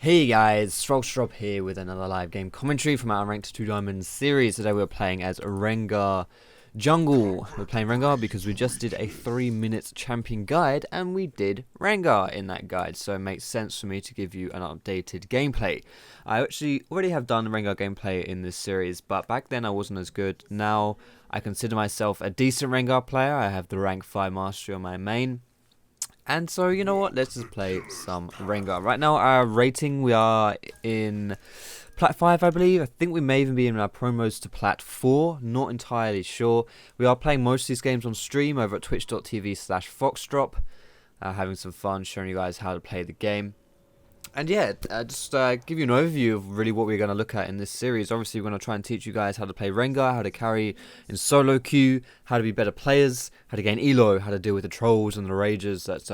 Hey guys, Foxdrop here with another live game commentary from our Unranked 2 Diamond series. Today we're playing as Rengar Jungle. We're playing Rengar because we just did a 3-minute champion guide and we did Rengar in that guide, so it makes sense for me to give you an updated gameplay. I actually already have done Rengar gameplay in this series, but back then I wasn't as good. Now I consider myself a decent Rengar player. I have the rank 5 mastery on my main. And so, you know what, let's just play some Rengar. Right now, our rating, we are in Plat 5, I believe. I think we may even be in our promos to Plat 4. Not entirely sure. We are playing most of these games on stream over at twitch.tv/Foxdrop. Having some fun, showing you guys how to play the game. And yeah, just give you an overview of really what we're going to look at in this series. Obviously, we're going to try and teach you guys how to play Rengar, how to carry in solo queue, how to be better players, how to gain elo, how to deal with the trolls and the rages that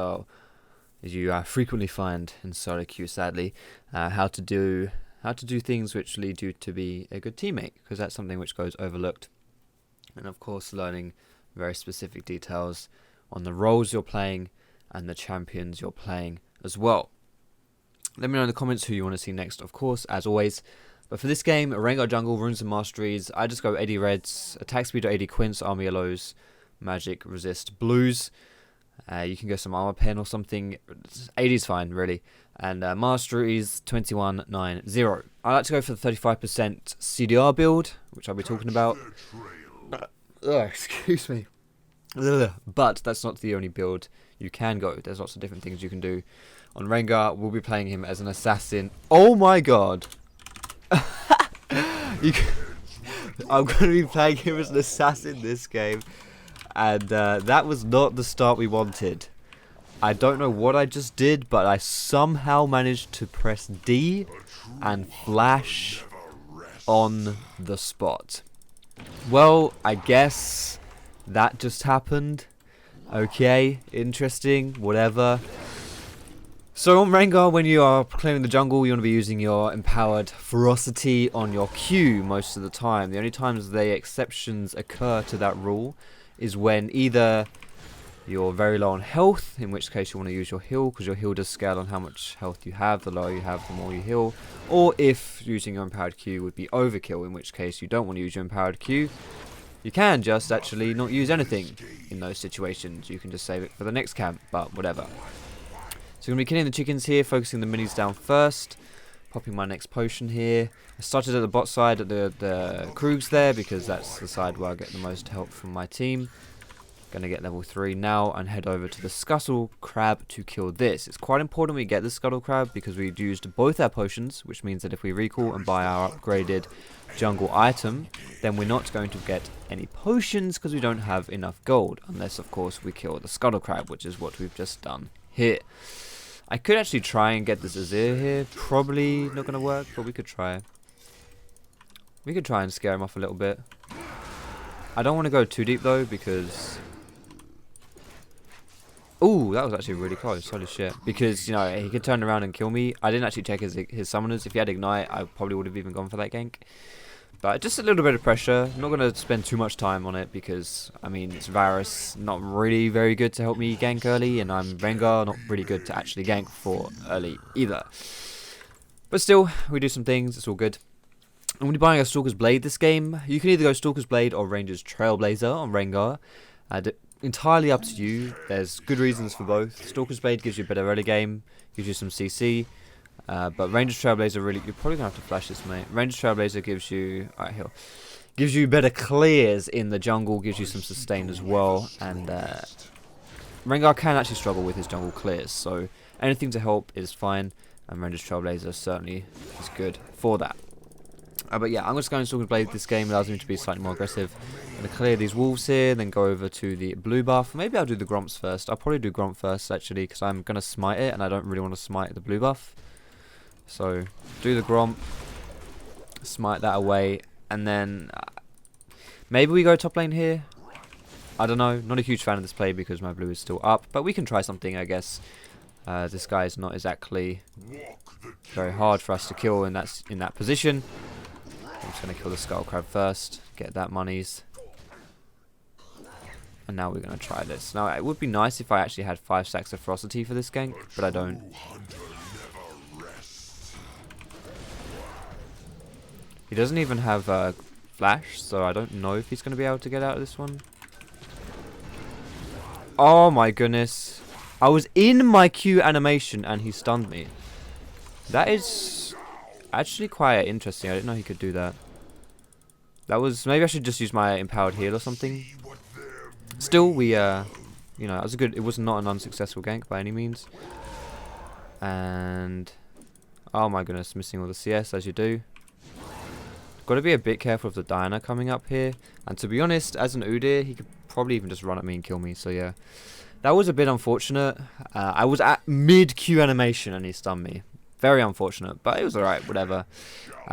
you frequently find in solo queue, sadly. How to do things which lead you to be a good teammate, because that's something which goes overlooked. And of course, learning very specific details on the roles you're playing and the champions you're playing as well. Let me know in the comments who you want to see next, of course, as always. But for this game, Rengar Jungle, Runes and Masteries, I just go 80 reds, attack speed 80 Quints, armor yellows, magic resist blues. You can go some armor pen or something. 80 is fine, really. And Masteries 2190. I like to go for the 35% CDR build, which I'll be talking about. Excuse me. But that's not the only build you can go. There's lots of different things you can do. On Rengar, we'll be playing him as an assassin. Oh my god! I'm going to be playing him as an assassin this game. And that was not the start we wanted. I don't know what I just did, but I somehow managed to press D and flash on the spot. Well, I guess that just happened. Okay, interesting, whatever. So on Rengar, when you are clearing the jungle, you want to be using your empowered ferocity on your Q most of the time. The only times the exceptions occur to that rule is when either you're very low on health, in which case you want to use your heal, because your heal does scale on how much health you have. The lower you have, the more you heal. Or if using your empowered Q would be overkill, in which case you don't want to use your empowered Q. You can just actually not use anything in those situations. You can just save it for the next camp, but whatever. So I'm going to be killing the chickens here, focusing the minis down first. Popping my next potion here. I started at the bot side at the Krugs there, because that's the side where I get the most help from my team. Going to get level 3 now and head over to the Scuttle Crab to kill this. It's quite important we get the Scuttle Crab because we've used both our potions, which means that if we recall and buy our upgraded jungle item, then we're not going to get any potions because we don't have enough gold. Unless, of course, we kill the Scuttle Crab, which is what we've just done here. I could actually try and get this Azir here. Probably not going to work, but we could try. We could try and scare him off a little bit. I don't want to go too deep though, because... Ooh, that was actually really close. Holy shit. Because, you know, he could turn around and kill me. I didn't actually check his summoners. If he had Ignite, I probably would have even gone for that gank. But just a little bit of pressure. I'm not going to spend too much time on it because, I mean, it's Varus, not really very good to help me gank early, and I'm Rengar, not really good to actually gank for early either. But still, we do some things, it's all good. I'm going to be buying a Stalker's Blade this game. You can either go Stalker's Blade or Ranger's Trailblazer on Rengar. Entirely up to you. There's good reasons for both. Stalker's Blade gives you a better early game, gives you some CC. But Ranger's Trailblazer really, you're probably gonna have to flash this, mate. Ranger's Trailblazer gives you, gives you better clears in the jungle, gives you some sustain as well, and Rengar can actually struggle with his jungle clears, so anything to help is fine, and Ranger's Trailblazer certainly is good for that. But yeah, I'm just going to Stalker's Blade this game. Allows me to be slightly more aggressive. I'm going to clear these wolves here, then go over to the blue buff. Maybe I'll do the Gromps first. I'll probably do Gromp first, actually, because I'm going to smite it, and I don't really want to smite the blue buff. So, do the Gromp, smite that away, and then maybe we go top lane here. I don't know, not a huge fan of this play because my blue is still up, but we can try something, I guess. This guy is not exactly very hard for us to kill in that position. I'm just going to kill the Skull Crab first, get that monies. And now we're going to try this. Now, it would be nice if I actually had 5 stacks of Ferocity for this gank, but I don't. He doesn't even have flash, so I don't know if he's going to be able to get out of this one. Oh my goodness. I was in my Q animation and he stunned me. That is actually quite interesting. I didn't know he could do that. That was... maybe I should just use my empowered heal or something. Still, we, you know, it was a good... it was not an unsuccessful gank by any means. And... oh my goodness, missing all the CS as you do. Got to be a bit careful of the Diana coming up here. And to be honest, as an Udyr, he could probably even just run at me and kill me. So yeah, that was a bit unfortunate. I was at mid Q animation and he stunned me. Very unfortunate, but it was alright, whatever.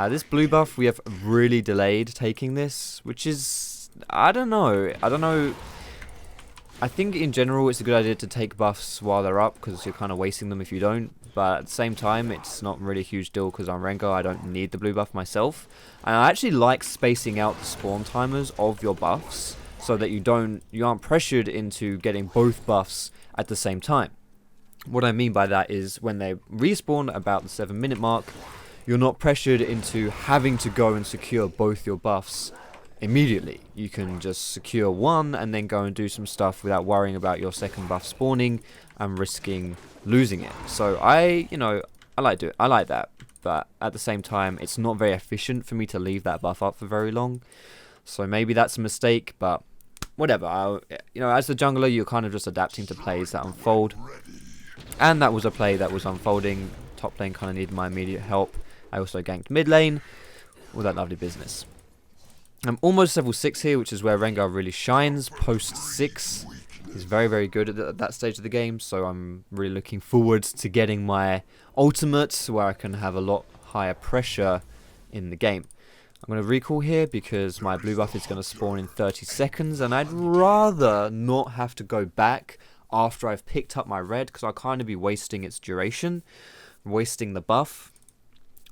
This blue buff, we have really delayed taking this, which is... I don't know. I think in general it's a good idea to take buffs while they're up, because you're kind of wasting them if you don't. But at the same time, it's not really a huge deal because I'm Rengar. I don't need the blue buff myself. And I actually like spacing out the spawn timers of your buffs so that you aren't pressured into getting both buffs at the same time. What I mean by that is when they respawn about the 7-minute mark, you're not pressured into having to go and secure both your buffs immediately. You can just secure one and then go and do some stuff without worrying about your second buff spawning and risking losing it. So I like that, but at the same time it's not very efficient for me to leave that buff up for very long. So maybe that's a mistake, but whatever. As the jungler, you're kind of just adapting to plays that unfold, and that was a play that was unfolding. Top lane kind of needed my immediate help. I also ganked mid lane, all that lovely business. I'm almost level 6 here, which is where Rengar really shines. Post 6, he's very, very good at that stage of the game, so I'm really looking forward to getting my ultimate, where I can have a lot higher pressure in the game. I'm going to recall here because my blue buff is going to spawn in 30 seconds, and I'd rather not have to go back after I've picked up my red, because I'll kind of be wasting its duration, wasting the buff.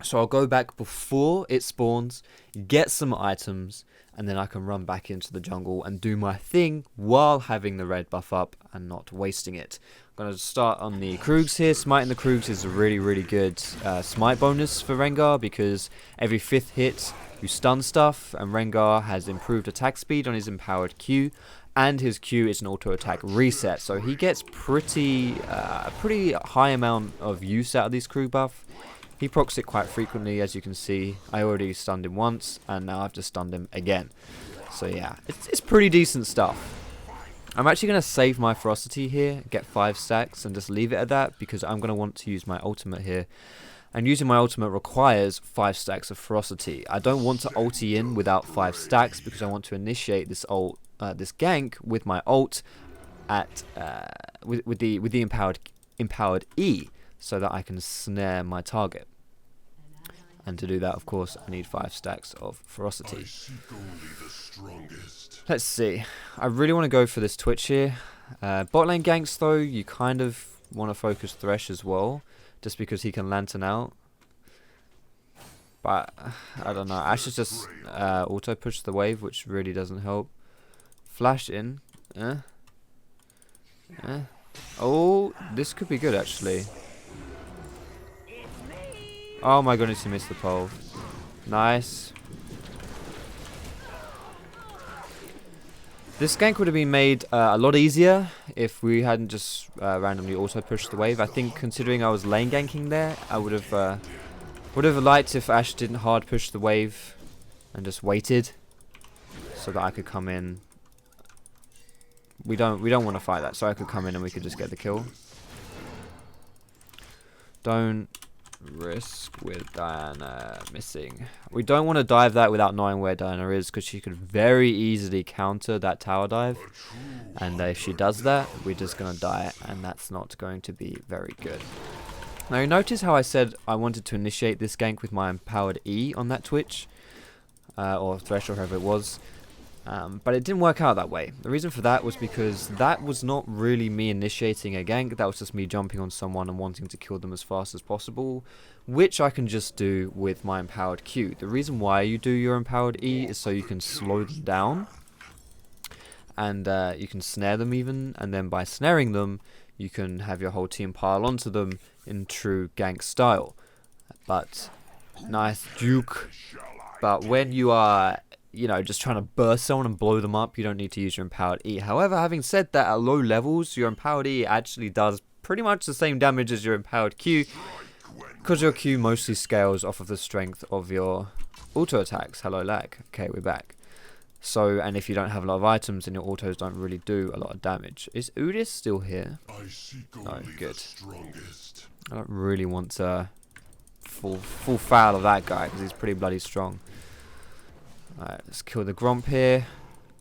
So I'll go back before it spawns, get some items, and then I can run back into the jungle and do my thing while having the red buff up and not wasting it. I'm going to start on the Krugs here. Smiting the Krugs is a really, really good smite bonus for Rengar, because every 5th hit you stun stuff, and Rengar has improved attack speed on his empowered Q, and his Q is an auto attack reset, so he gets pretty high amount of use out of this Krug buff. He procs it quite frequently, as you can see. I already stunned him once, and now I've just stunned him again. So yeah, it's pretty decent stuff. I'm actually going to save my ferocity here, get 5 stacks, and just leave it at that, because I'm going to want to use my ultimate here. And using my ultimate requires 5 stacks of ferocity. I don't want to ulti in without 5 stacks, because I want to initiate this this gank with my ult at with the empowered E, so that I can snare my target. And to do that, of course, I need 5 stacks of ferocity. Let's see. I really want to go for this Twitch here. Bot lane ganks, though, you kind of want to focus Thresh as well, just because he can lantern out. But I don't know. I should just auto push the wave, which really doesn't help. Flash in. Oh, this could be good actually. Oh my goodness, he missed the pole. Nice. This gank would have been made a lot easier if we hadn't just randomly auto pushed the wave. I think, considering I was lane ganking there, I would have liked if Ashe didn't hard push the wave and just waited so that I could come in. We don't want to fight that, so I could come in and we could just get the kill. Don't risk with Diana missing. We don't want to dive that without knowing where Diana is, because she could very easily counter that tower dive, and if she does that, we're just going to die, and that's not going to be very good. Now you notice how I said I wanted to initiate this gank with my empowered E on that Twitch, or Thresh, or whoever it was. But it didn't work out that way. The reason for that was because that was not really me initiating a gank. That was just me jumping on someone and wanting to kill them as fast as possible, which I can just do with my empowered Q. The reason why you do your empowered E is so you can slow them down, and you can snare them even, and then by snaring them you can have your whole team pile onto them in true gank style. But nice juke. But when you are, you know, just trying to burst someone and blow them up, you don't need to use your empowered E. However, having said that, at low levels, your empowered E actually does pretty much the same damage as your empowered Q, because your Q mostly scales off of the strength of your auto attacks. Hello lag. Okay, we're back. So, and if you don't have a lot of items, then your autos don't really do a lot of damage. Is Udis still here? Oh, good. I don't really want to full foul of that guy, because he's pretty bloody strong. Alright, let's kill the Gromp here.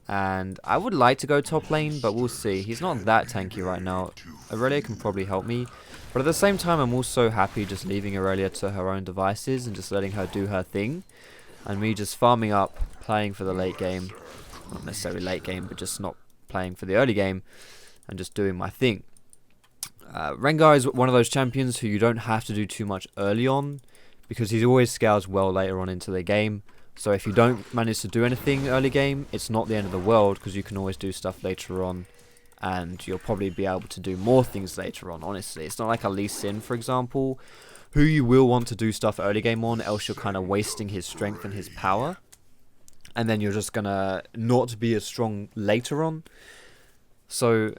And I would like to go top lane, but we'll see. He's not that tanky right now. Aurelia can probably help me. But at the same time, I'm also happy just leaving Aurelia to her own devices and just letting her do her thing. And me just farming up, playing for the late game. Not necessarily late game, but just not playing for the early game. And just doing my thing. Rengar is one of those champions who you don't have to do too much early on, because he always scales well later on into the game. So if you don't manage to do anything early game, it's not the end of the world, because you can always do stuff later on. And you'll probably be able to do more things later on, honestly. It's not like a Lee Sin, for example, who you will want to do stuff early game on, else you're kind of wasting his strength and his power. And then you're just going to not be as strong later on. So,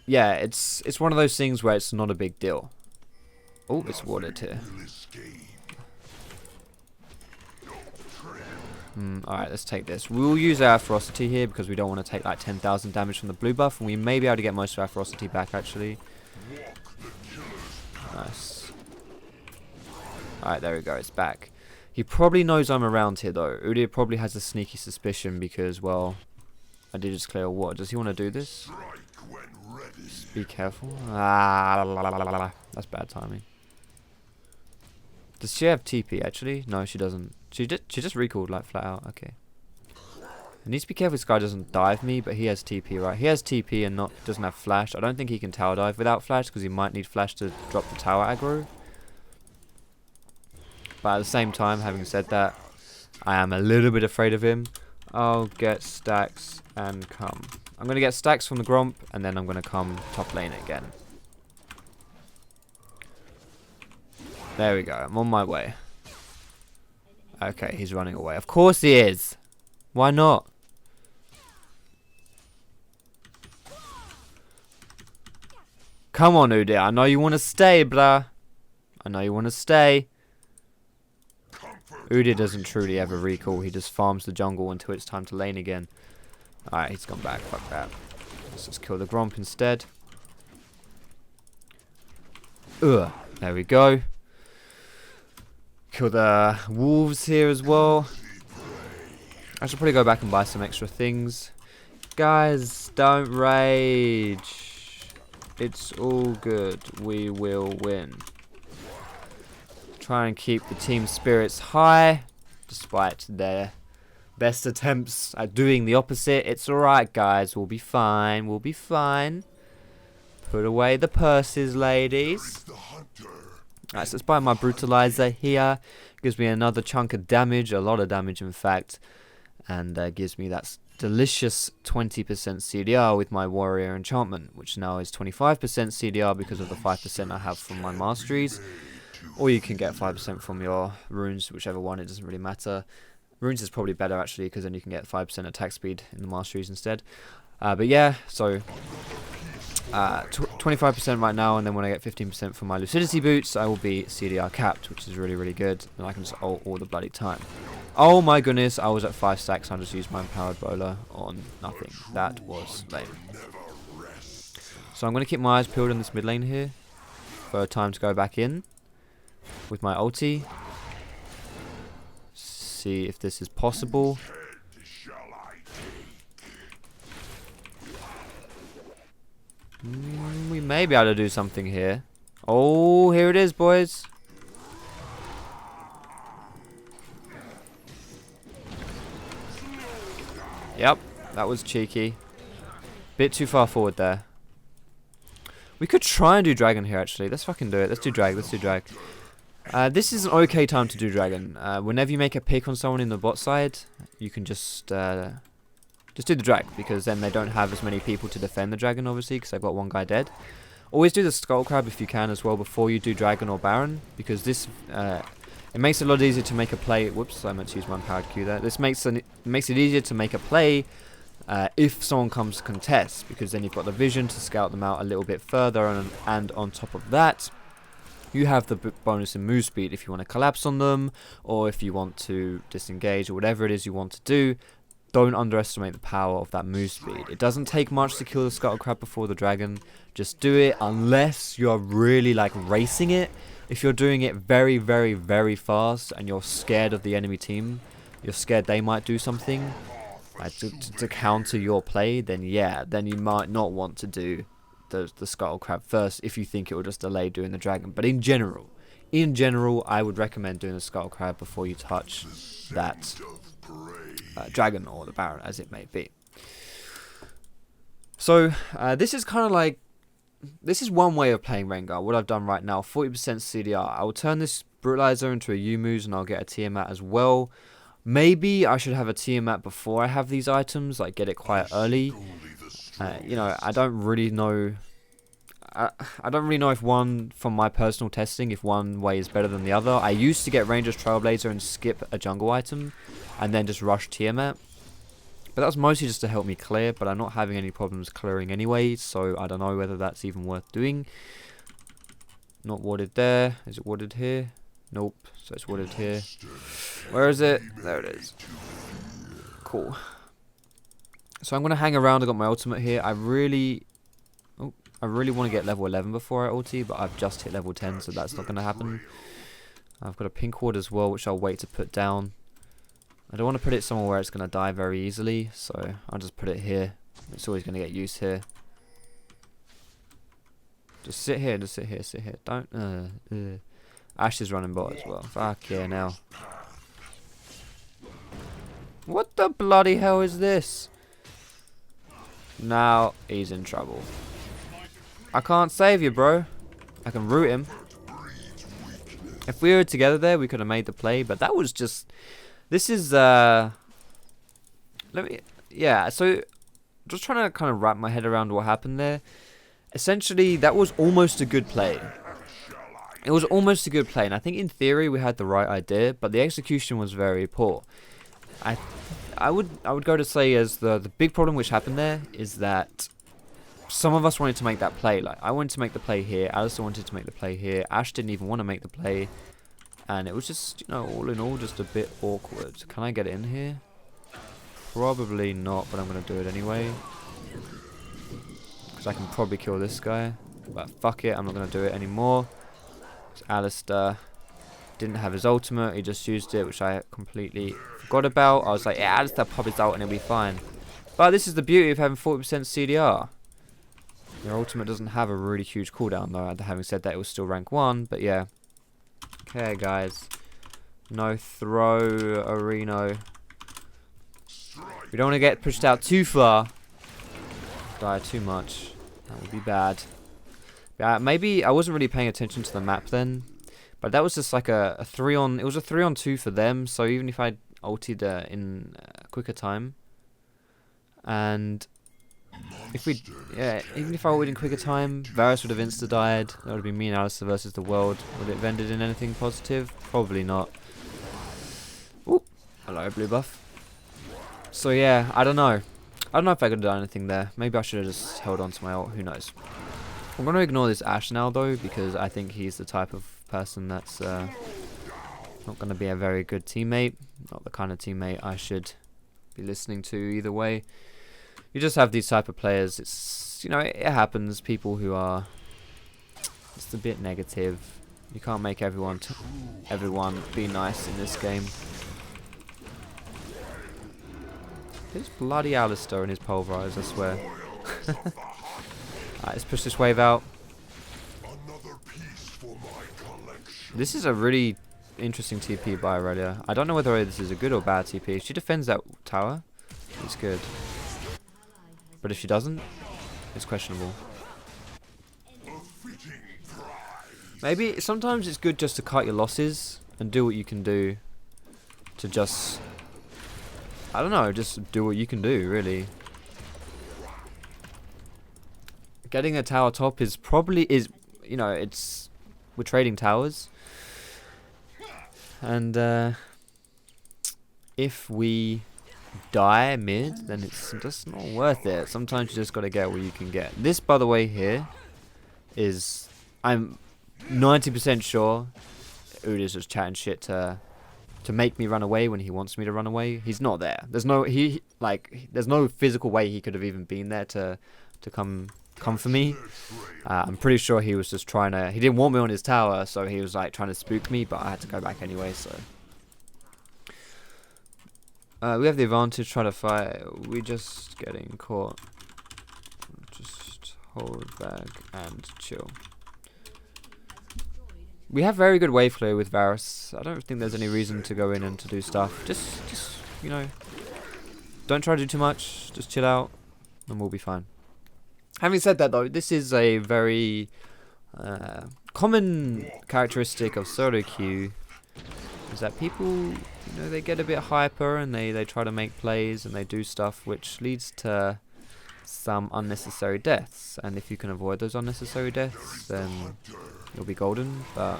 yeah, it's one of those things where it's not a big deal. Oh, it's watered here. Alright, let's take this. We'll use our ferocity here because we don't want to take like 10,000 damage from the blue buff, and we may be able to get most of our ferocity back actually. Nice. Alright, there we go, it's back. He probably knows I'm around here though. Udyr probably has a sneaky suspicion because, well, I did just clear water. Does he want to do this? Just be careful. Ah, that's bad timing. Does she have TP actually? No, she doesn't. She just recalled like flat out. Okay. I need to be careful this guy doesn't dive me, but he has TP, right? He has TP and doesn't have flash. I don't think he can tower dive without flash because he might need flash to drop the tower aggro. But at the same time, having said that, I am a little bit afraid of him. I'll get stacks and come. I'm going to get stacks from the Gromp, and then I'm going to come top lane again. There we go. I'm on my way. Okay, he's running away. Of course he is. Why not? Come on, Udyr. I know you want to stay, bruh. I know you want to stay. Udyr doesn't truly ever recall. He just farms the jungle until it's time to lane again. Alright, he's gone back. Fuck that. Let's just kill the Gromp instead. Ugh. There we go. Kill the wolves here as well. I should probably go back and buy some extra things. Guys, don't rage. It's all good. We will win. Try and keep the team spirits high, despite their best attempts at doing the opposite. It's alright, guys. We'll be fine. We'll be fine. Put away the purses, ladies. Alright, so let's buy my brutalizer here. Gives me another chunk of damage, a lot of damage in fact. And gives me that delicious 20% CDR with my warrior enchantment, which now is 25% CDR because of the 5% I have from my masteries. Or you can get 5% from your runes, whichever one, it doesn't really matter. Runes is probably better actually, because then you can get 5% attack speed in the masteries instead. But yeah, so 25% right now, and then when I get 15% from my lucidity boots, I will be CDR capped, which is really, really good. And I can just ult all the bloody time. Oh my goodness, I was at 5 stacks, I just used my empowered bowler on nothing. That was lame. So I'm going to keep my eyes peeled in this mid lane here for time to go back in with my ulti. See if this is possible. We may be able to do something here. Oh, here it is, boys. Yep, that was cheeky. Bit too far forward there. We could try and do dragon here, actually. Let's fucking do it. Let's do drag. Let's do drag. This is an okay time to do dragon. Whenever you make a pick on someone in the bot side, you can just do the drag, because then they don't have as many people to defend the dragon, obviously, because they've got one guy dead. Always do the skull crab if you can as well before you do dragon or baron, because this It makes it a lot easier to make a play. Whoops, I meant to use my empowered Q there. This makes it easier to make a play if someone comes to contest, because then you've got the vision to scout them out a little bit further, and on top of that, you have the bonus in move speed if you want to collapse on them, or if you want to disengage, or whatever it is you want to do. Don't underestimate the power of that move speed. It doesn't take much to kill the Scuttle Crab before the dragon. Just do it, unless you're really like racing it. If you're doing it very, very, very fast and you're scared of the enemy team, you're scared they might do something to counter your play, then yeah, then you might not want to do the Scuttle Crab first if you think it will just delay doing the dragon. But in general, I would recommend doing the Scuttle Crab before you touch that dragon or the Baron, as it may be. So this is kind of like, this is one way of playing Rengar. What I've done right now, 40% CDR. I will turn this Brutalizer into a Yumu's and I'll get a Tiamat as well. Maybe I should have a Tiamat before I have these items, like get it quite early. You know, I don't really know. I don't really know if one, from my personal testing, if one way is better than the other. I used to get Ranger's Trailblazer and skip a jungle item, and then just rush Tiamat. But that was mostly just to help me clear, but I'm not having any problems clearing anyway, so I don't know whether that's even worth doing. Not watered there. Is it watered here? Nope. So it's watered here. Where is it? There it is. Cool. So I'm going to hang around. I got my ultimate here. I really want to get level 11 before I ulti, but I've just hit level 10, so that's not going to happen. I've got a pink ward as well, which I'll wait to put down. I don't want to put it somewhere where it's going to die very easily, so I'll just put it here. It's always going to get used here. Just sit here, sit here. Don't, Ashe is running bot as well. Fuck yeah, now. What the bloody hell is this? Now he's in trouble. I can't save you, bro. I can root him. If we were together there, we could have made the play, but that was just... This is, yeah, so just trying to kind of wrap my head around what happened there. Essentially, that was almost a good play. It was almost a good play, and I think in theory we had the right idea, but the execution was very poor. I would go to say as the big problem which happened there is that some of us wanted to make that play. Like, I wanted to make the play here, Alistair wanted to make the play here, Ashe didn't even want to make the play. And it was just, you know, all in all, just a bit awkward. Can I get in here? Probably not, but I'm going to do it anyway. Because I can probably kill this guy. But fuck it, I'm not going to do it anymore. Alistair didn't have his ultimate, he just used it, which I completely forgot about. I was like, yeah, Alistair pop his ult and it'll be fine. But this is the beauty of having 40% CDR. Your ultimate doesn't have a really huge cooldown though. Having said that, it was still rank 1, but yeah. Okay, guys. No throw, Areno. We don't want to get pushed out too far. Die too much. That would be bad. Maybe I wasn't really paying attention to the map then. But that was just like a 3-on... It was a 3-on-2 for them. So even if I ulted in a quicker time. And... If we... Yeah, even if I ulted in quicker time, Varus would have insta-died. That would have been me and Alistair versus the world. Would it have ended in anything positive? Probably not. Ooh. Hello, blue buff. So yeah, I don't know. I don't know if I could have done anything there. Maybe I should have just held on to my ult. Who knows? I'm going to ignore this Ashe now though, because I think he's the type of person that's not going to be a very good teammate. Not the kind of teammate I should be listening to either way. You just have these type of players. It's, you know, it happens. People who are just a bit negative. You can't make everyone be nice in this game. This bloody Alistair and his pulverize, I swear. Alright, let's push this wave out. This is a really interesting TP by Aurelia. I don't know whether this is a good or bad TP. If she defends that tower, it's good. But if she doesn't, it's questionable. Maybe sometimes it's good just to cut your losses and do what you can do to just, I don't know, just do what you can do, really. Getting a tower top is probably, you know, we're trading towers. And if we die mid, then it's just not worth it. Sometimes you just gotta get what you can get. This, by the way, here is, I'm 90% sure Uda's just chatting shit to make me run away when he wants me to run away. He's not there. There's no there's no physical way he could have even been there to come for me. I'm pretty sure he was just trying to. He didn't want me on his tower, so he was like trying to spook me. But I had to go back anyway. So we have the advantage. Try to fight. We're just getting caught. Just hold back and chill. We have very good wave clear with Varus. I don't think there's any reason to go in and to do stuff. Just you know, don't try to do too much. Just chill out, and we'll be fine. Having said that, though, this is a very common characteristic of solo queue. Is that people, you know, they get a bit hyper and they try to make plays and they do stuff which leads to some unnecessary deaths. And if you can avoid those unnecessary deaths, then you'll be golden. But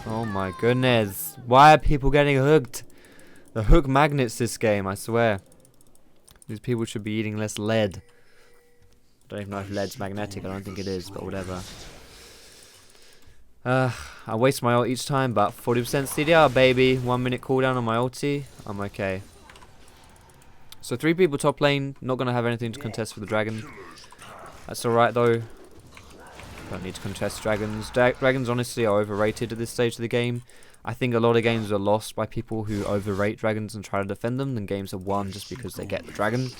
oh my goodness, why are people getting hooked? The hook magnets this game, I swear. These people should be eating less lead. I don't even know if lead's magnetic. I don't think it is, but whatever. I waste my ult each time, but 40% CDR, baby. 1 minute cooldown on my ulti. I'm okay. So 3 people top lane. Not going to have anything to contest for the dragon. That's alright, though. Don't need to contest dragons. Dragons, honestly, are overrated at this stage of the game. I think a lot of games are lost by people who overrate dragons and try to defend them, and games are won just because they get the dragon.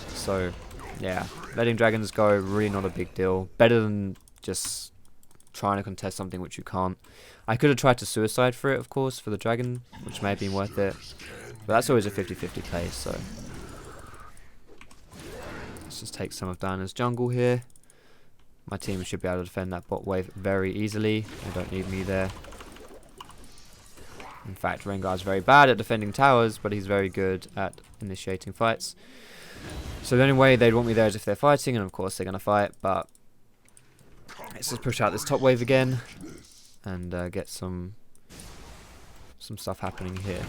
So, yeah, letting dragons go, really not a big deal. Better than just trying to contest something which you can't. I could have tried to suicide for it, of course, for the dragon, which may have been worth it. But that's always a 50-50 play, so. Let's just take some of Diana's jungle here. My team should be able to defend that bot wave very easily. They don't need me there. In fact, Rengar's very bad at defending towers, but he's very good at initiating fights. So the only way they'd want me there is if they're fighting, and of course they're going to fight, but let's just push out this top wave again and get some stuff happening here.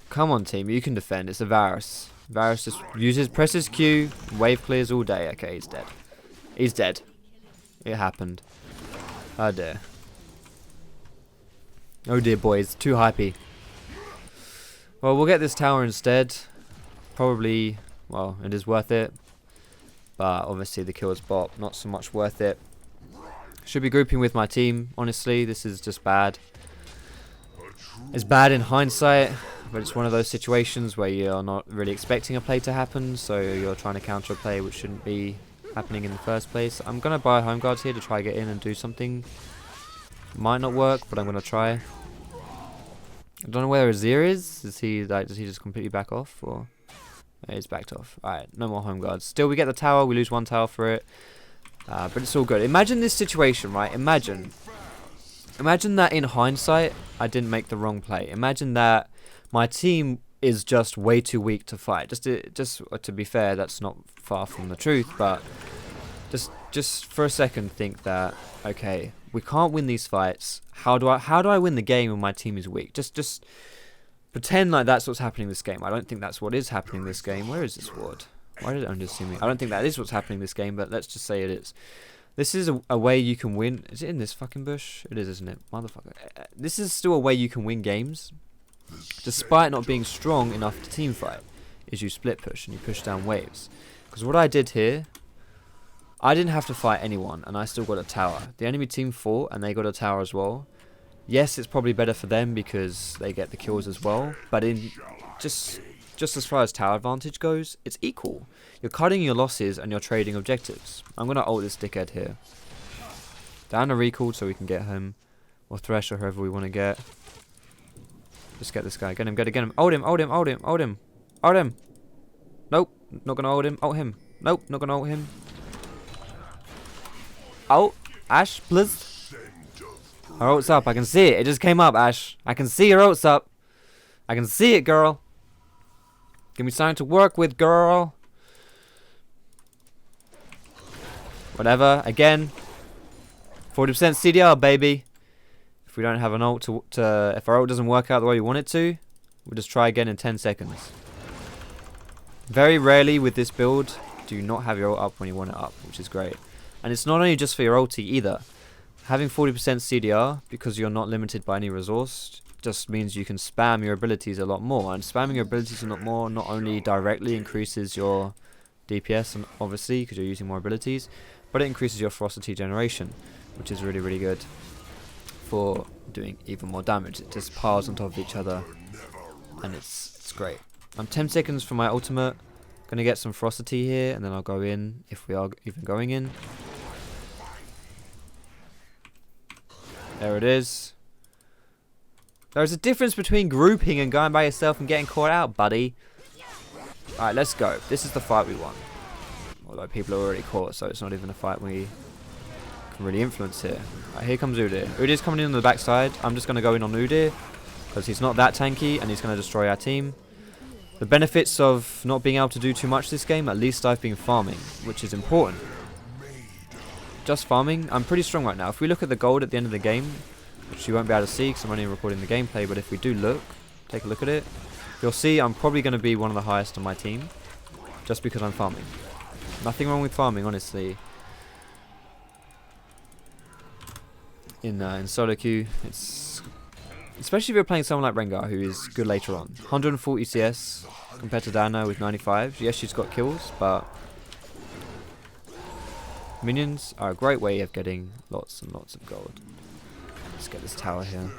Come on, team, you can defend. It's a Varus. Varus just presses Q, wave clears all day. Okay, he's dead. He's dead. It happened. Oh dear. Oh dear, boys. Too hypey. Well, we'll get this tower instead. Probably, well, it is worth it. But obviously the kill is bot. Not so much worth it. Should be grouping with my team. Honestly, this is just bad. It's bad in hindsight. But it's one of those situations where you're not really expecting a play to happen. So you're trying to counter a play which shouldn't be happening in the first place. I'm going to buy home guards here to try to get in and do something. Might not work, but I'm going to try. I don't know where Azir is. Is he like, does he just completely back off, or yeah, he's backed off? Alright, no more home guards. Still, we get the tower. We lose 1 tower for it, but it's all good. Imagine this situation, right? Imagine that in hindsight I didn't make the wrong play. Imagine that my team is just way too weak to fight. Just to be fair, that's not far from the truth, but just for a second think that, okay, we can't win these fights. How do I win the game when my team is weak? Just pretend like that's what's happening this game. I don't think that's what is happening this game. Where is this ward? Why did it undersee me? I don't think that is what's happening this game, but let's just say it is. This is a way you can win. Is it in this fucking bush? It is, isn't it? Motherfucker. This is still a way you can win games, despite not being strong enough to team fight. Is you split push and you push down waves. Because what I did here, I didn't have to fight anyone, and I still got a tower. The enemy team fought, and they got a tower as well. Yes, it's probably better for them because they get the kills as well. But in just as far as tower advantage goes, it's equal. You're cutting your losses and you're trading objectives. I'm gonna ult this dickhead here. Down a recall so we can get him, or Thresh, or whoever we want to get. Just get this guy. Get him. Get him. Ult him. Ult him. Ult him. Ult him. Ult him. Nope. Not gonna ult him. Ult him. Nope. Not gonna ult him. Ult. Ash, please. Her ult's up. I can see it. It just came up, Ash. I can see your ult's up. I can see it, girl. Give me something to work with, girl. Whatever. Again. 40% CDR, baby. If we don't have an ult if our ult doesn't work out the way we want it to, we'll just try again in 10 seconds. Very rarely with this build do you not have your ult up when you want it up, which is great. And it's not only just for your ulti either. Having 40% CDR, because you're not limited by any resource, just means you can spam your abilities a lot more. And spamming your abilities a lot more not only directly increases your DPS, and obviously, because you're using more abilities, but it increases your ferocity generation, which is really, really good for doing even more damage. It just piles on top of each other, and it's great. I'm 10 seconds for my ultimate. Gonna get some ferocity here, and then I'll go in if we are even going in. There it is. There's a difference between grouping and going by yourself and getting caught out, buddy. Alright, let's go. This is the fight we want. Although people are already caught, so it's not even a fight we can really influence here. Alright, here comes Udyr. Udyr's coming in on the backside. I'm just going to go in on Udyr, because he's not that tanky, and he's going to destroy our team. The benefits of not being able to do too much this game, at least I've been farming, which is important. Just farming. I'm pretty strong right now. If we look at the gold at the end of the game, which you won't be able to see because I'm only recording the gameplay, but if we do look, take a look at it, you'll see I'm probably going to be one of the highest on my team, just because I'm farming. Nothing wrong with farming, honestly. In solo queue, it's especially if you're playing someone like Rengar, who is good later on. 140 CS compared to Dana with 95. Yes, she's got kills, but minions are a great way of getting lots and lots of gold. Let's get this tower here.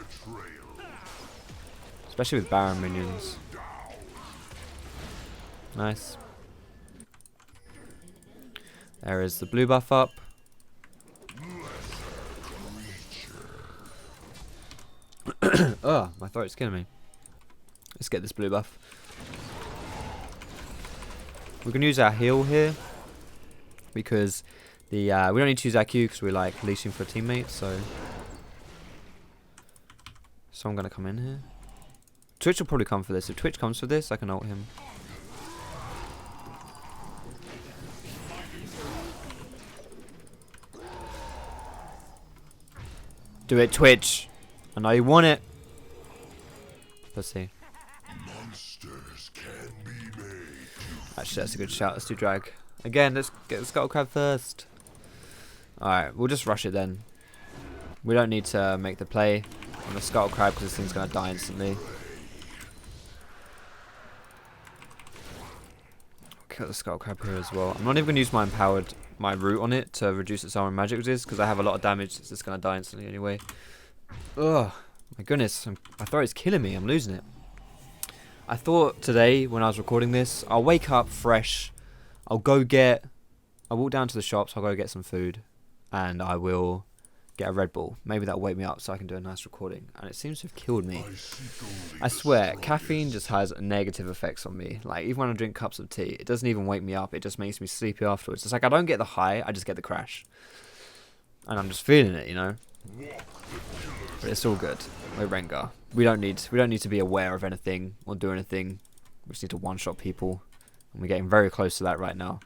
Especially with Baron minions. Nice. There is the blue buff up. Oh, my throat's killing me. Let's get this blue buff. We can use our heal here, because we don't need to use our Q because we're like leashing for a teammate, so I'm gonna come in here. Twitch will probably come for this. If Twitch comes for this, I can ult him. Do it, Twitch. I know you want it. Let's see. Actually, that's a good shout. Let's do drag. Again, let's get the Scuttle Crab first. Alright, we'll just rush it then. We don't need to make the play on the Scuttle Crab because this thing's going to die instantly. Kill the Scuttle Crab here as well. I'm not even going to use my root on it to reduce its armor and magic resist because I have a lot of damage. It's just going to die instantly anyway. Ugh, my goodness, my throat is killing me. I'm losing it. I thought today when I was recording this, I'll wake up fresh. I'll walk down to the shops. I'll go get some food, and I will get a Red Bull. Maybe that'll wake me up so I can do a nice recording. And it seems to have killed me. I swear, caffeine just has negative effects on me. Like, even when I drink cups of tea, it doesn't even wake me up. It just makes me sleepy afterwards. It's like I don't get the high, I just get the crash. And I'm just feeling it, you know? But it's all good. We're Rengar. We don't need to be aware of anything or do anything. We just need to one-shot people. And we're getting very close to that right now.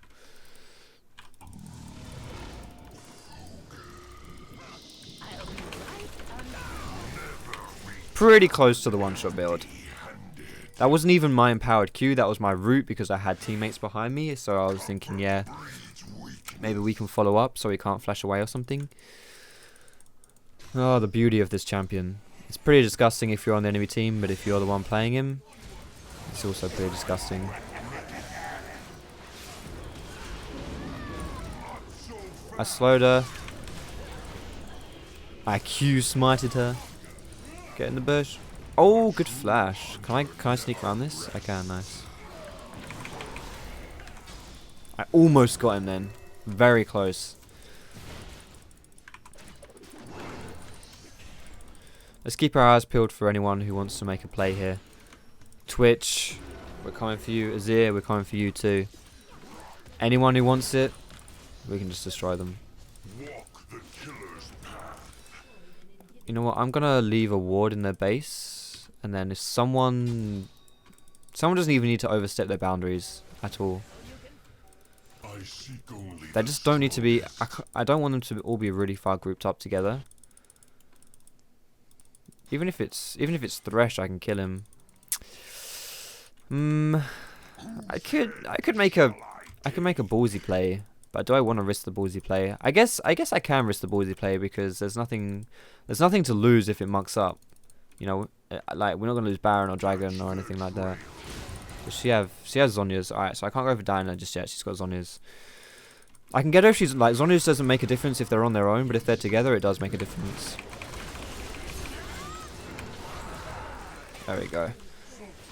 Pretty close to the one-shot build. That wasn't even my empowered Q, that was my root because I had teammates behind me. So I was thinking, yeah, maybe we can follow up so he can't flash away or something. Oh, the beauty of this champion. It's pretty disgusting if you're on the enemy team, but if you're the one playing him, it's also pretty disgusting. I slowed her. I Q smited her. Get in the bush. Oh, good flash. Can I sneak around this? I can, nice. I almost got him then. Very close. Let's keep our eyes peeled for anyone who wants to make a play here. Twitch, we're coming for you. Azir, we're coming for you too. Anyone who wants it, we can just destroy them. You know what? I'm gonna leave a ward in their base, and then if someone doesn't even need to overstep their boundaries at all. They just don't need to be... I don't want them to all be really far grouped up together. Even if it's Thresh, I can kill him. I could make a ballsy play, but do I want to risk the ballsy play? I guess I can risk the ballsy play because there's nothing to lose if it mucks up. You know, like we're not gonna lose Baron or Dragon or anything like that. But she has Zhonya's. Alright, so I can't go for Diana just yet. She's got Zhonya's. I can get her if she's like Zhonya's doesn't make a difference if they're on their own, but if they're together, it does make a difference. There we go.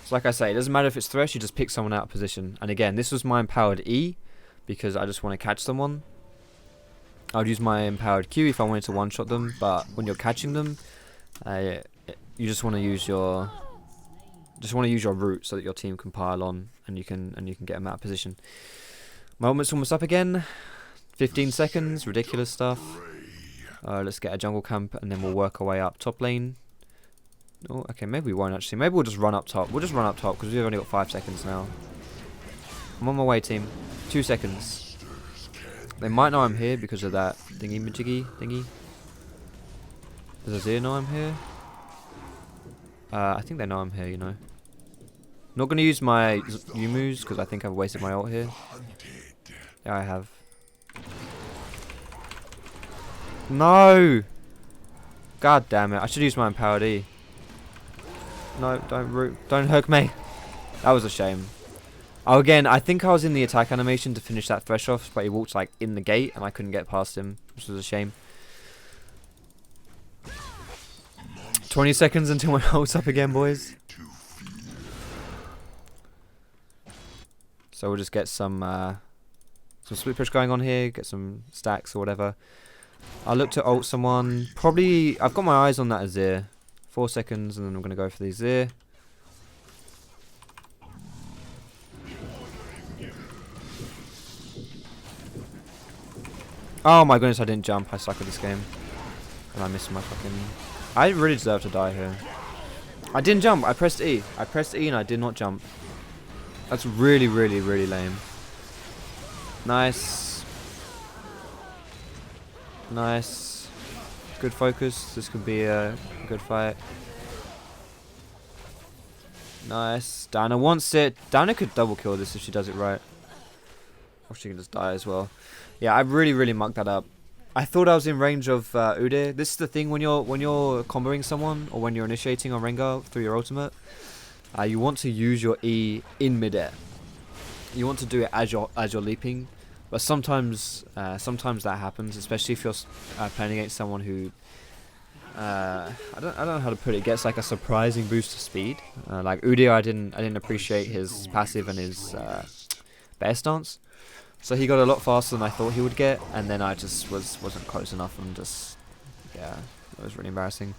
So like I say, it doesn't matter if it's Thresh, you just pick someone out of position. And again, this was my empowered E, because I just want to catch someone. I would use my empowered Q if I wanted to one-shot them, but when you're catching them, you just want to use your route so that your team can pile on and you can get them out of position. My ultimate's almost up again. 15 seconds, ridiculous stuff. Let's get a jungle camp and then we'll work our way up top lane. Oh, okay, maybe we won't actually. Maybe we'll just run up top. We'll just run up top because we've only got 5 seconds now. I'm on my way, team. 2 seconds. They might know I'm here because of that thingy-majiggy thingy. Does Azir know I'm here? I think they know I'm here, you know. Not going to use my Yumu's because I think I've wasted my ult here. Yeah, I have. No! God damn it. I should use my empowered E. No, don't hook me. That was a shame. Oh, again, I think I was in the attack animation to finish that Thresh off, but he walked like in the gate and I couldn't get past him, which was a shame. 20 seconds until my ult's up again, boys. So we'll just get some split push going on here, get some stacks or whatever. I'll look to ult someone. Probably, I've got my eyes on that Azir. 4 seconds and then I'm going to go for the Azir. Oh my goodness, I didn't jump. I suck at this game. And I missed my fucking... I really deserve to die here. I didn't jump. I pressed E. I pressed E and I did not jump. That's really, really, really lame. Nice. Nice. Good focus. This could be a good fight. Nice. Diana wants it. Diana could double kill this if she does it right. Or she can just die as well. Yeah, I really, really mucked that up. I thought I was in range of Udyr. This is the thing when you're comboing someone or when you're initiating on Rengar through your ultimate. You want to use your E in midair. You want to do it as you're leaping, but sometimes that happens, especially if you're playing against someone who I don't know how to put it. Gets like a surprising boost to speed. Like Udyr, I didn't appreciate his passive and his bear stance. So he got a lot faster than I thought he would get, and then I just wasn't close enough, and just yeah, it was really embarrassing.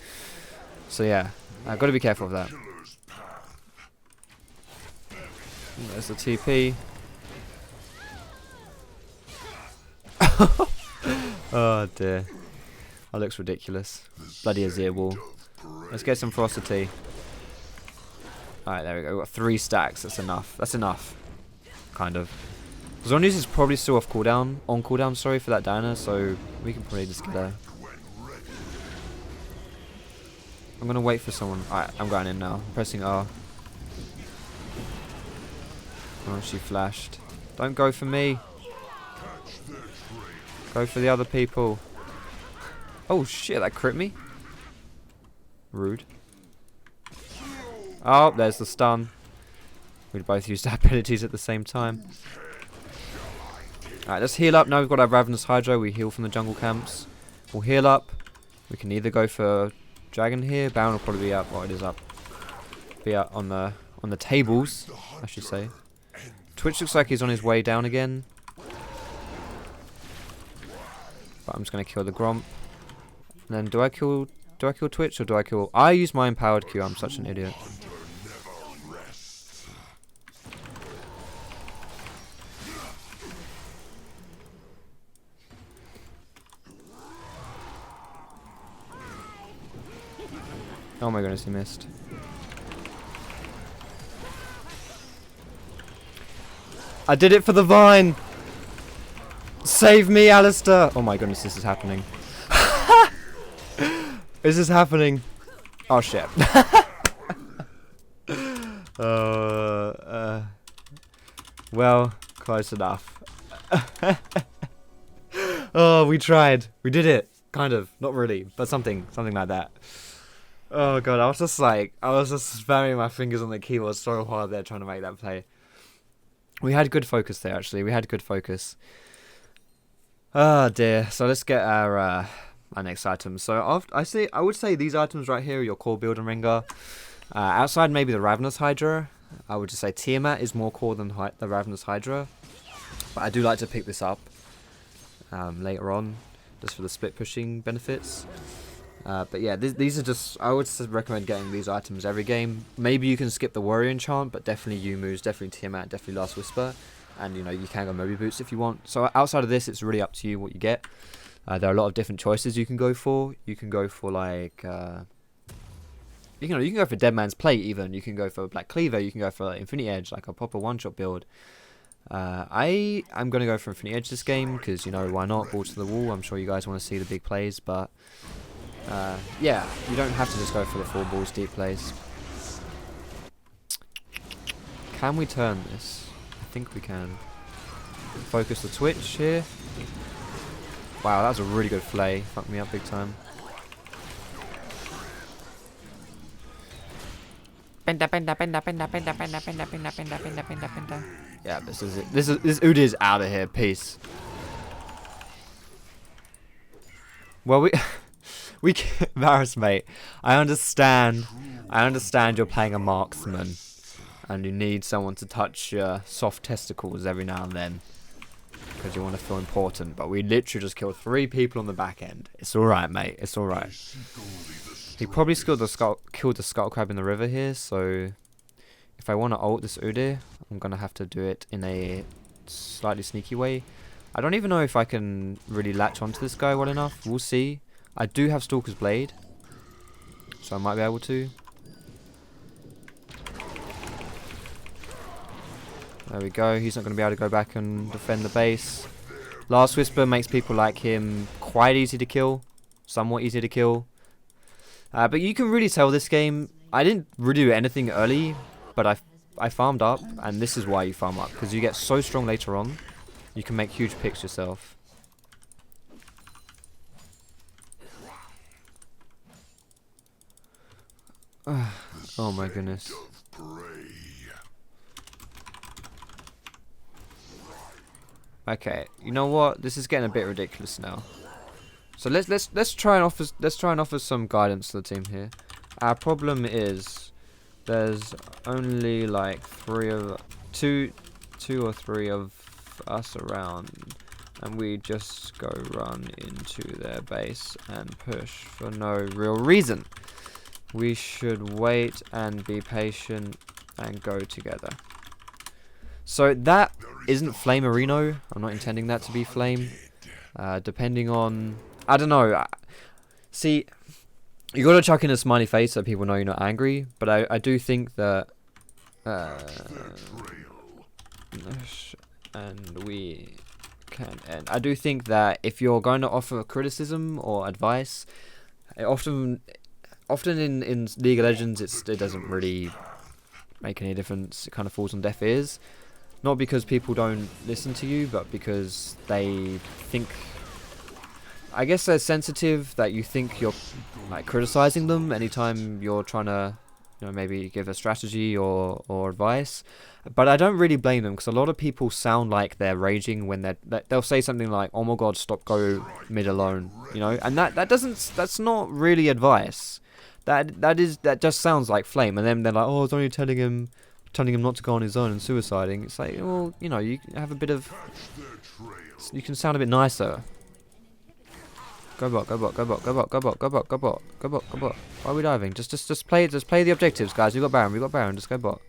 So yeah, I've got to be careful of that. There's the TP. Oh dear, that looks ridiculous. Bloody Azir wall. Let's get some ferocity. Alright, there we go. We've got 3 stacks. That's enough. That's enough. Kind of. Zhonya's is probably still on cooldown, sorry, for that Diana, so we can probably just get her. I'm gonna wait for someone. Alright, I'm going in now. I'm pressing R. Oh, she flashed. Don't go for me. Go for the other people. Oh shit, that crit me. Rude. Oh, there's the stun. We both used our abilities at the same time. Alright, let's heal up. Now we've got our Ravenous Hydra. We heal from the jungle camps. We'll heal up. We can either go for Dragon here. Baron will probably be up. Oh, it is up. Be up on the tables, I should say. Twitch looks like he's on his way down again. But I'm just going to kill the Gromp. And then do I kill Twitch or do I kill... I use my empowered Q. I'm such an idiot. Oh my goodness, he missed. I did it for the vine! Save me, Alistair! Oh my goodness, this is happening. This is happening. Oh shit. Well, close enough. Oh, we tried. We did it. Kind of. Not really, but something like that. Oh god, I was just spamming my fingers on the keyboard so hard there trying to make that play. We had good focus there, actually. We had good focus. Oh dear. So let's get our next item. So I would say these items right here are your core build and Rengar. Outside maybe the Ravenous Hydra, I would just say Tiamat is more core than the Ravenous Hydra. But I do like to pick this up later on, just for the split pushing benefits. But yeah, these are just, I would recommend getting these items every game. Maybe you can skip the Warrior Enchant, but definitely Yumu's, definitely Tiamat, definitely Last Whisper. And you know, you can go Moby Boots if you want. So outside of this, it's really up to you what you get. There are a lot of different choices you can go for. You can go for like, you can go for Dead Man's Plate even. You can go for Black Cleaver. You can go for Infinity Edge, like a proper one-shot build. I'm going to go for Infinity Edge this game because, you know, why not? Ball to the wall. I'm sure you guys want to see the big plays, but yeah, you don't have to just go for the 4 balls deep plays. Can we turn this? I think we can. Focus the Twitch here. Wow, that was a really good flay. Fucked me up big time. Yeah, this is it. This Udyr is out of here. Peace. Well, we Varus, mate. I understand you're playing a marksman, and you need someone to touch your soft testicles every now and then, because you want to feel important. But we literally just killed 3 people on the back end. It's all right, mate. It's all right. He probably killed the skull crab in the river here, so if I want to ult this Udyr, I'm going to have to do it in a slightly sneaky way. I don't even know if I can really latch onto this guy well enough. We'll see. I do have Stalker's Blade, so I might be able to. There we go. He's not going to be able to go back and defend the base. Last Whisper makes people like him quite easy to kill. Somewhat easy to kill. But you can really tell this game, I didn't really do anything early, but I farmed up, and this is why you farm up, because you get so strong later on, you can make huge picks yourself. Oh my goodness. Okay, you know what? This is getting a bit ridiculous now. So let's try and offer some guidance to the team here. Our problem is there's only like 2 or 3 of us around, and we just go run into their base and push for no real reason. We should wait and be patient and go together. So that isn't Flame Areno. I'm not intending that to be Flame. Depending on, I don't know. See, you gotta chuck in a smiley face so people know you're not angry. But I do think that, and we can end. I do think that if you're going to offer criticism or advice, often in League of Legends, it doesn't really make any difference. It kind of falls on deaf ears. Not because people don't listen to you, but because they think, I guess they're sensitive that you think you're like criticizing them anytime you're trying to, you know, maybe give a strategy or advice. But I don't really blame them, because a lot of people sound like they're raging when they'll say something like, "Oh my god, stop, go mid alone," you know, and that's not really advice. That just sounds like flame, and then they're like, "Oh, I was only telling him not to go on his own and suiciding." It's like, well, you know, you have a bit of, you can sound a bit nicer. Go bot, go bot, go bot, go bot, go bot, go bot, go bot, go bot, go bot. Why are we diving? Just play the objectives, guys. We got Baron, just go bot.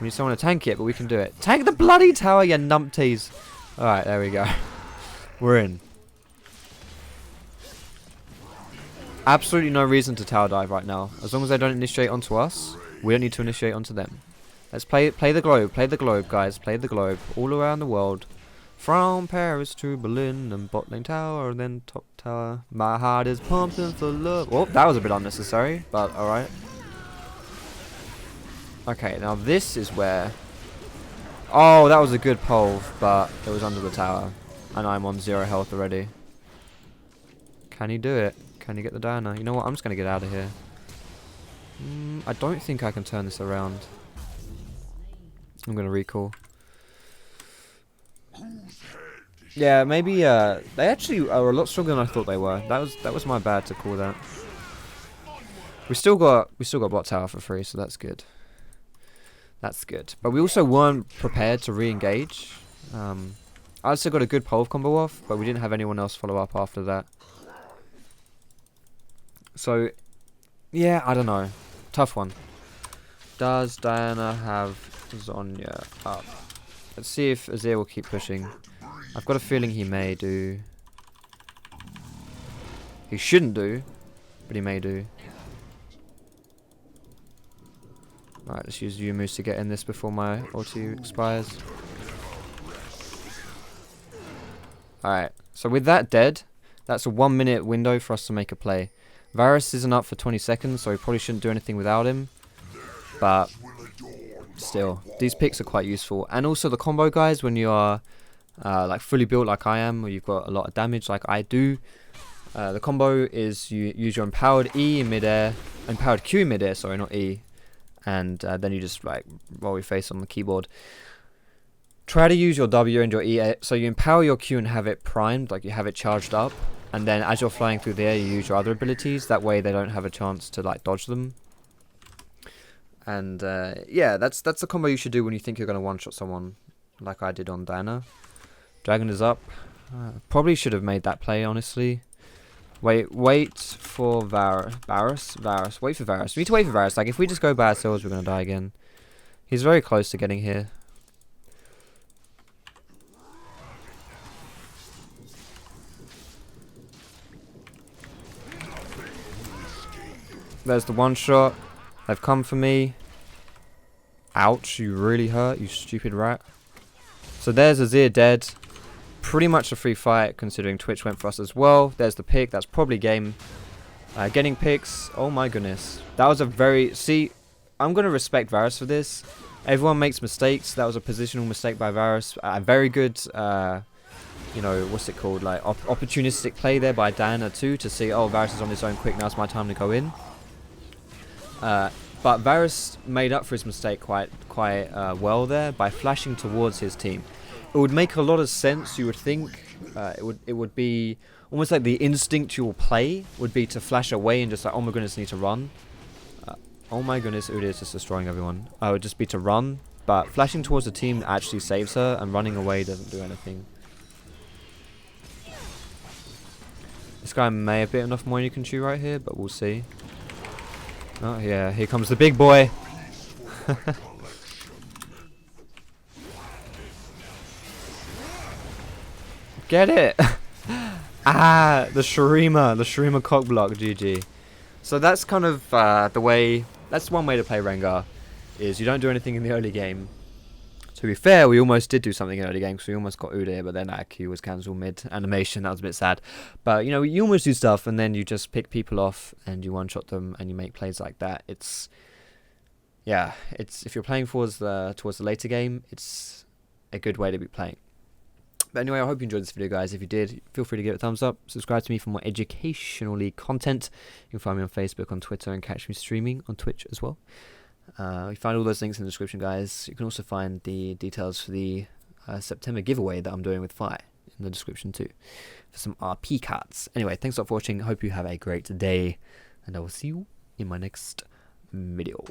We need someone to tank it, but we can do it. Tank the bloody tower, you numpties. Alright, there we go. We're in. Absolutely no reason to tower dive right now. As long as they don't initiate onto us, we don't need to initiate onto them. Let's play the globe, guys. Play the globe all around the world. From Paris to Berlin and bot lane tower, then top tower. My heart is pumping for love. Oh, that was a bit unnecessary, but alright. Okay, now this is where... Oh, that was a good pole, but it was under the tower. And I'm on 0 health already. Can he do it? Can he get the Diana? You know what? I'm just going to get out of here. I don't think I can turn this around. I'm going to recall. Yeah, maybe they actually are a lot stronger than I thought they were. That was my bad to call that. We still got bot tower for free, so that's good. That's good. But we also weren't prepared to re-engage. I also got a good pole combo off, but we didn't have anyone else follow up after that. So, yeah, I don't know. Tough one. Does Diana have Zonya up? Let's see if Azir will keep pushing. I've got a feeling he may do. He shouldn't do, but he may do. Alright, let's use Yumus to get in this before my ulti expires. Alright, so with that dead, that's a 1 minute window for us to make a play. Varus isn't up for 20 seconds, so we probably shouldn't do anything without him. But still, these picks are quite useful. And also the combo guys, when you are like fully built like I am, or you've got a lot of damage like I do, the combo is you use your empowered E in midair, empowered Q in midair, sorry, not E. And then you just like roll your face on the keyboard. Try to use your W and your E, so you empower your Q and have it primed, like you have it charged up. And then as you're flying through the air, you use your other abilities. That way they don't have a chance to like dodge them. And yeah, that's the combo you should do when you think you're going to one-shot someone, like I did on Diana. Dragon is up. Probably should have made that play, honestly. Wait for Varus. Wait for Varus. We need to wait for Varus. Like, if we just go by ourselves, we're going to die again. He's very close to getting here. There's the one shot. They've come for me. Ouch, you really hurt, you stupid rat. So there's Azir dead. Pretty much a free fight, considering Twitch went for us as well. There's the pick. That's probably game. Getting picks. Oh my goodness. That was a very... See, I'm going to respect Varus for this. Everyone makes mistakes. That was a positional mistake by Varus. A very good... you know, what's it called? Like, opportunistic play there by Diana too, to see, oh, Varus is on his own quick. Now it's my time to go in. But Varus made up for his mistake quite well there by flashing towards his team. It would make a lot of sense, you would think. It would be almost like the instinctual play would be to flash away and just like, oh my goodness, I need to run. Oh my goodness, Udyr is just destroying everyone. It would just be to run, but flashing towards the team actually saves her, and running away doesn't do anything. This guy may have bit enough more you can chew right here, but we'll see. Oh yeah, here comes the big boy. Get it! Ah, the Shurima cock block, GG. So that's kind of the way, that's one way to play Rengar, is you don't do anything in the early game. To be fair, we almost did do something in the early game, because we almost got Udyr, but then that Q was cancelled mid-animation, that was a bit sad. But, you know, you almost do stuff, and then you just pick people off, and you one-shot them, and you make plays like that. It's, yeah, it's, if you're playing towards the later game, it's a good way to be playing. But anyway, I hope you enjoyed this video, guys. If you did, feel free to give it a thumbs up. Subscribe to me for more educationally content. You can find me on Facebook, on Twitter, and catch me streaming on Twitch as well. You find all those links in the description, guys. You can also find the details for the September giveaway that I'm doing with Fi in the description too, for some RP cards. Anyway, thanks a lot for watching. I hope you have a great day, and I will see you in my next video.